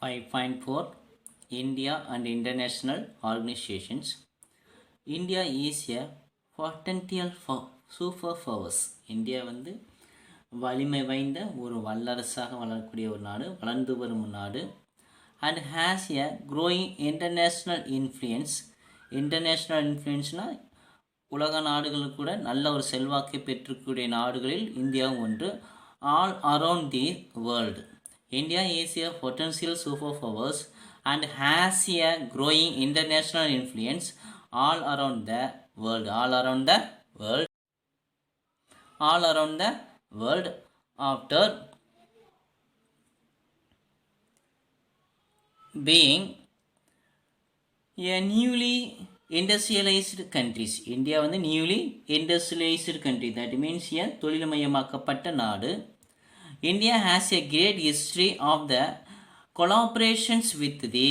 5.4 India and International Organizations. India is a potential superpowers. India வந்து வலிமை வாய்ந்த ஒரு வல்லரசாக வளரக்கூடிய ஒரு நாடு, வளர்ந்து வரும் நாடு. And has a growing international influence. International இன்ஃப்ளூயன்ஸ்னால் உலக நாடுகளுக்கு கூட நல்ல ஒரு செல்வாக்கை பெற்றக்கூடிய நாடுகளில் இந்தியாவும் ஒன்று. All around the world. India is a potential superpowers and has a growing international influence all around the world. All around the world. All around the world after being a newly industrialized countries. India வந்து newly industrialized country. That means a தொழில்மயமாக்கப்பட்ட நாடு. India has a great history of the collaborations with the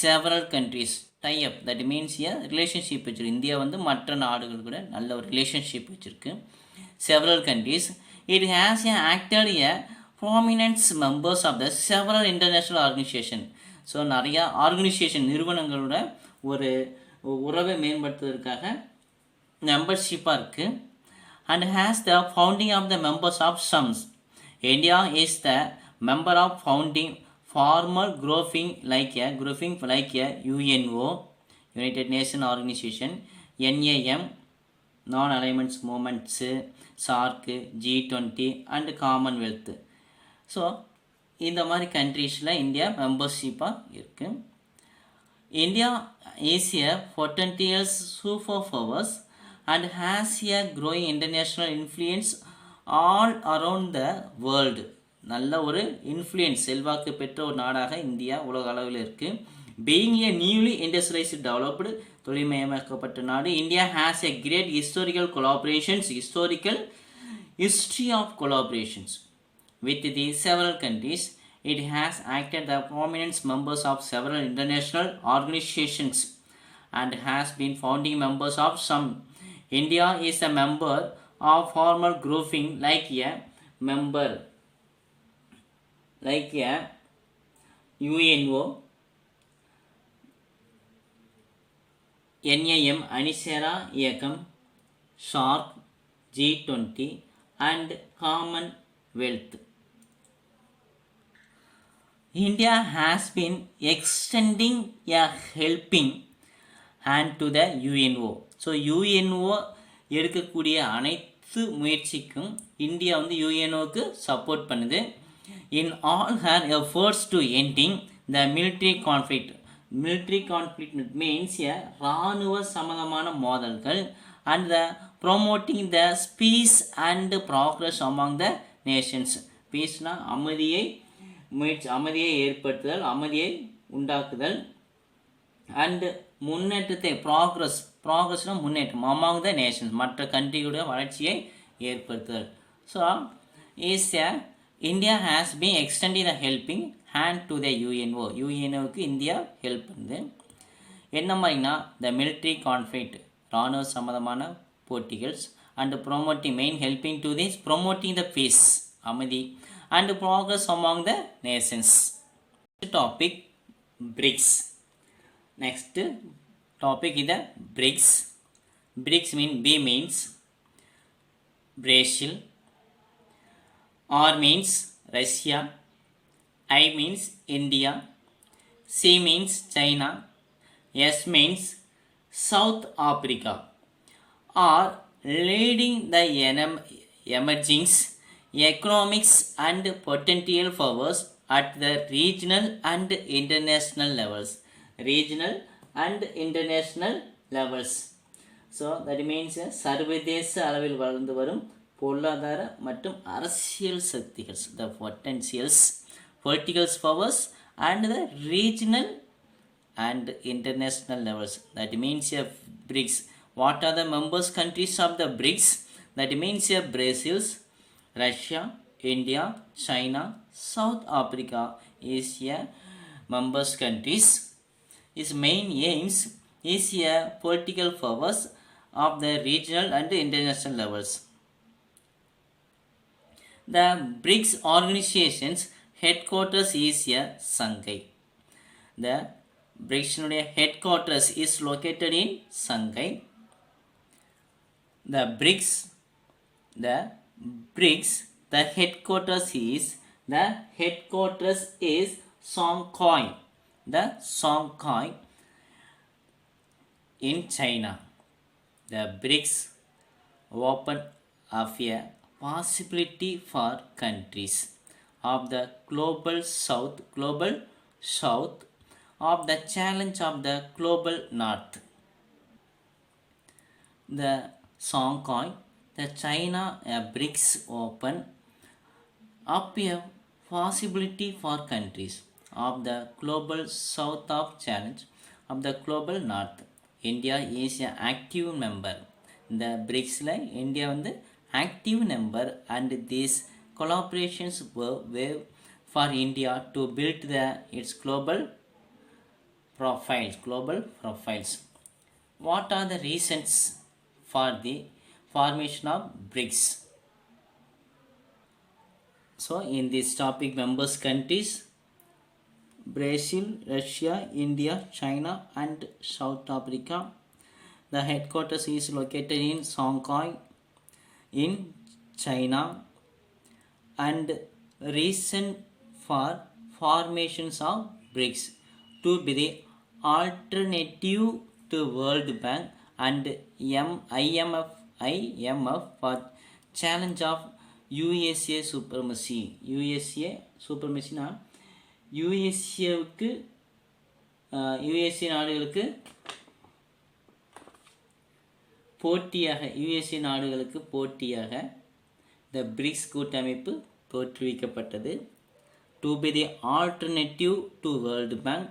several countries. Tie-up, that means a relationship வச்சிருக்கு. India வந்து மற்ற நாடுகள் கூட நல்ல ஒரு relationship வச்சுருக்கு. Several countries. It has acted a prominent members of the several international organization. So நிறையா organization நிறுவனங்களோட ஒரு உறவை மேம்படுத்துவதற்காக மெம்பர்ஷிப்பாக இருக்குது. And has the founding of the members of some. India is the member of founding formal grouping like a UNO, United Nations Organization, NAM, Non-Alignment Movements, SAARC, G20 and Commonwealth. So இந்த மாதிரி கண்ட்ரீஸில் India மெம்பர்ஷிப்பாக இருக்குது. India is a potential superpowers and has a growing international influence all around the world. நல்ல ஒரு influence செல்வாக்கு பெற்ற ஒரு நாடாக இந்தியா உலக அளவில் இருக்குது. Being a newly industrialised developed தொழில்மயமாக்கப்பட்ட நாடு. India has a great historical collaborations. History of collaborations with the several countries. It has acted the prominence members of several international organisations and has been founding members of some. India is a member of formal grouping like a member like a UNO, NAM, அணிசேரா இயக்கம், SAARC, G20 and Commonwealth. India has been extending a helping hand to the UNO. So UNO எடுக்கக்கூடிய அனைத்து முயற்சிக்கும் India வந்து யூஎன்ஓக்கு support பண்ணுது. In all her efforts to ending the military conflict. Military conflict means a இராணுவ சம்பந்தமான மோதல்கள் and the promoting the peace and progress among the nations. பீஸ்னால் அமைதியை ஏற்படுத்துதல், அமைதியை உண்டாக்குதல் அண்டு முன்னேற்றத்தை ப்ராக்ரஸ்னால் முன்னேற்றம் அமாங் த நேஷன்ஸ் மற்ற கண்ட்ரியோட வளர்ச்சியை ஏற்படுத்துதல். So India has been extending the helping hand to the UNO. யூஎன்ஓக்கு இந்தியா ஹெல்ப் பண்ணுது. என்ன மாதிரினா த மிலிட்ரி கான்ஃப்ளிக்ட் இராணுவ சம்பந்தமான போட்டிகள் and promoting main helping to this promoting the peace அமைதி and progress among the nations. Topic BRICS. Next topic is the BRICS. BRICS means Brazil, R means Russia, I means India, C means China, S means South Africa are leading the emerging economics and potential powers at the regional and international levels. Regional and international levels. So that means சர்வதேச அளவில் வளர்ந்து வரும் பொருளாதார மற்றும் அரசியல் சக்திகள், the potentials, political powers and the regional and international levels. That means BRICS. What are the members countries of the BRICS? That means Brazil, Russia, India, China, South Africa is a members countries. Its main aims is a political powers of the regional and international levels. The BRICS organization's headquarters is Shanghai. The BRICS headquarters is located in Shanghai. The BRICS, the BRICS, the headquarters is Shanghai. The Shanghai in China. The BRICS open up a possibility for countries of the global south of the challenge of the global north. The Shanghai, the China BRICS open up a possibility for countries of the global south of challenge of the global north. India is an active member. The BRICSல India வந்து active member and these collaborations were way for India to build its global profiles. What are the reasons for the formation of BRICS? So in this topic, members countries Brazil, Russia, India, China and South Africa. The headquarters is located in Shanghai in China, and reason for formations of BRICS to be the alternative to World Bank and IMF for challenge of USA supremacy. USA supremacyனா USA நாடுகளுக்கு போட்டியாக the BRICS கூட்டமைப்பு தோற்றுவிக்கப்பட்டது. To be the alternative to world bank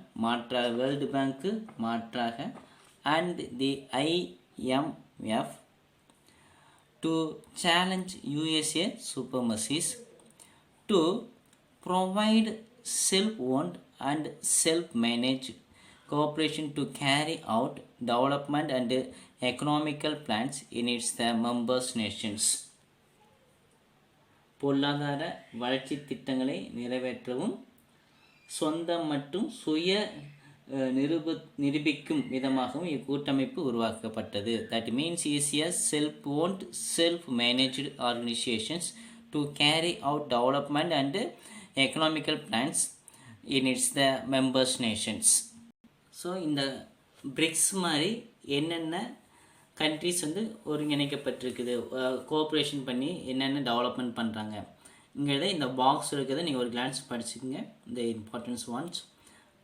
world பேங்க்கு மாற்றாக and the IMF to challenge USA supremacies to provide self-owned and self-managed cooperation to carry out development and economical plans in its members nations. பொருளாதார வளர்ச்சி திட்டங்களை நிறைவேற்றவும் சொந்த மற்றும் சுய நிரூபிக்கும் விதமாகவும் இக்கூட்டமைப்பு உருவாக்கப்பட்டது. That means is a self-owned, self-managed organizations to carry out development and economical plans in its members nations. So இந்த பிரிக்ஸ் மாதிரி என்னென்ன கண்ட்ரிஸ் வந்து ஒருங்கிணைக்கப்பட்டிருக்குது, கோஆப்ரேஷன் பண்ணி என்னென்ன டெவலப்மெண்ட் பண்ணுறாங்க இங்கிறத இந்த பாக்ஸ் இருக்கிறத நீங்கள் ஒரு கிளான்ஸ் படிச்சுக்கோங்க. இந்த importance once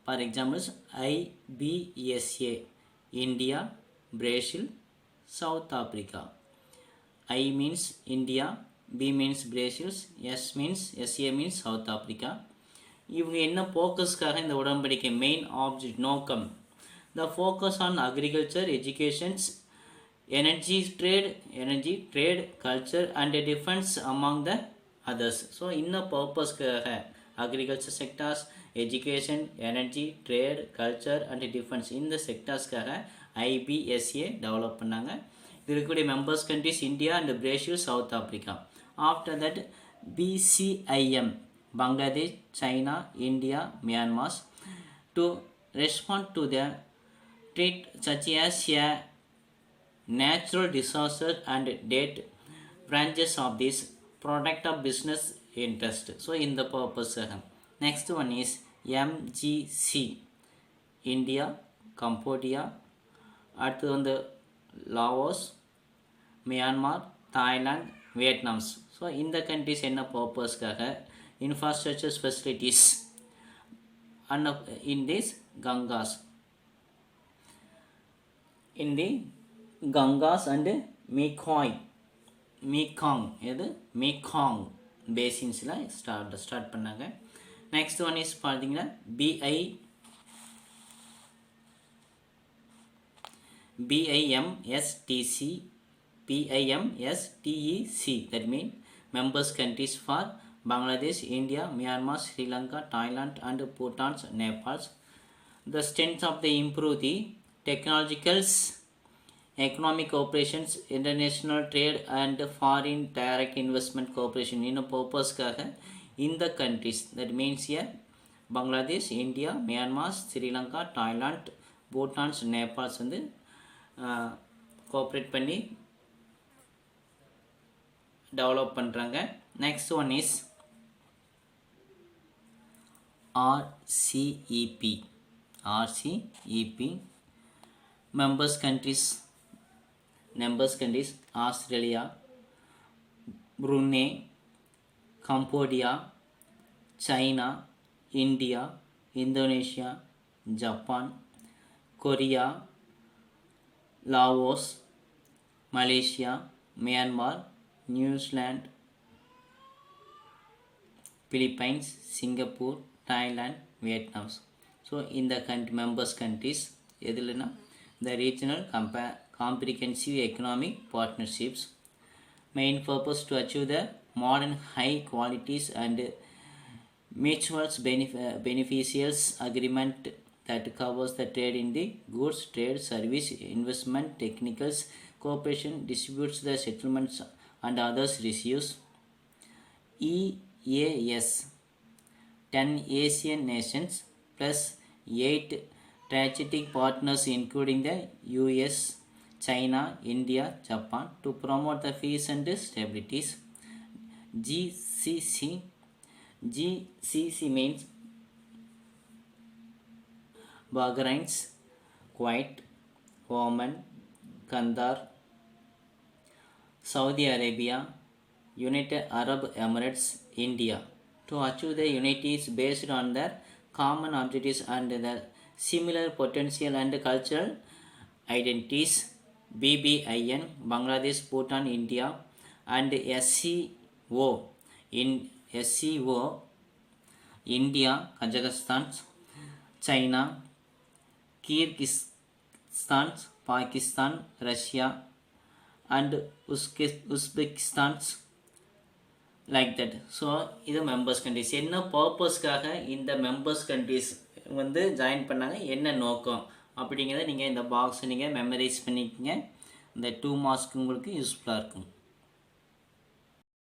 for examples IBSA India, Brazil, south Africa. I means India, B means Brazil, SA means South Africa. இவங்க என்ன ஃபோக்கஸ்க்காக இந்த உடன்படிக்கை மெயின் ஆப்ஜெக்ட் நோக்கம் the focus on agriculture, educations, energy trade, culture and defence among the others. So இந்த பர்பஸ்க்காக agriculture sectors, education, energy, trade, culture and defence இந்த செக்டார்ஸ்க்காக IBSA develop பண்ணாங்க. இது இருக்கக்கூடிய members countries India and Brazil, south Africa. After that BCIM Bangladesh, China, India, Myanmar to respond to the threat such as a natural disaster and debt branches of this product of business interest. So in the purpose. Next one is MGC India, Cambodia, அடுத்து வந்து Laos, Myanmar, Thailand, வியட்நாம்ஸ். So இந்த countries என்ன பர்பஸ்க்காக infrastructure facilities and in this Gangas and Mekong basins start பண்ணாங்க. Next one is பார்த்தீங்கன்னா BIMSTEC, that means members countries for Bangladesh, India, Myanmar, Sri Lanka, Thailand and Bhutan, Nepal. The strength of the improve the technologicals, economic operations, international trade and foreign direct investment cooperation in a purpose in the countries. That means here Bangladesh, India, Myanmar, Sri Lanka, Thailand, Bhutans, Nepals வந்து cooperate பண்ணி develop பண்ணுறாங்க. Next one is RCEP. members countries Australia, Brunei, Cambodia, China, India, Indonesia, Japan, Korea, Laos, Malaysia, Myanmar, New Zealand, Philippines, Singapore, Thailand, Vietnam. So in the members countries எதுலனா the regional comprehensive economic partnerships main purpose to achieve the modern high qualities and mutual beneficial agreement that covers the trade in the goods, trade, service, investment, technicals, cooperation, distributes the settlements and others receives. EAS 10 Asian nations plus 8 strategic partners including the US, China, India, Japan to promote the peace and stabilities. GCC means Bahrain, Kuwait, Oman, Qatar, Saudi Arabia, United Arab Emirates, India. To achieve the unity is based on their common objectives and the similar potential and cultural identities. BBIN, Bangladesh, Bhutan, India, and SCO, India, Kazakhstan, China, Kyrgyzstan, Pakistan, Russia, and Uzbekistan, like that. So இது members countries. என்ன பர்பஸ்க்காக இந்த members countries வந்து join பண்ணாங்க, என்ன நோக்கம் அப்படிங்கிறத நீங்கள் இந்த பாக்ஸை நீங்கள் மெமரைஸ் பண்ணிக்கோங்க. இந்த 2 மார்க்ஸ்க்கு உங்களுக்கு யூஸ்ஃபுல்லாக இருக்கும்.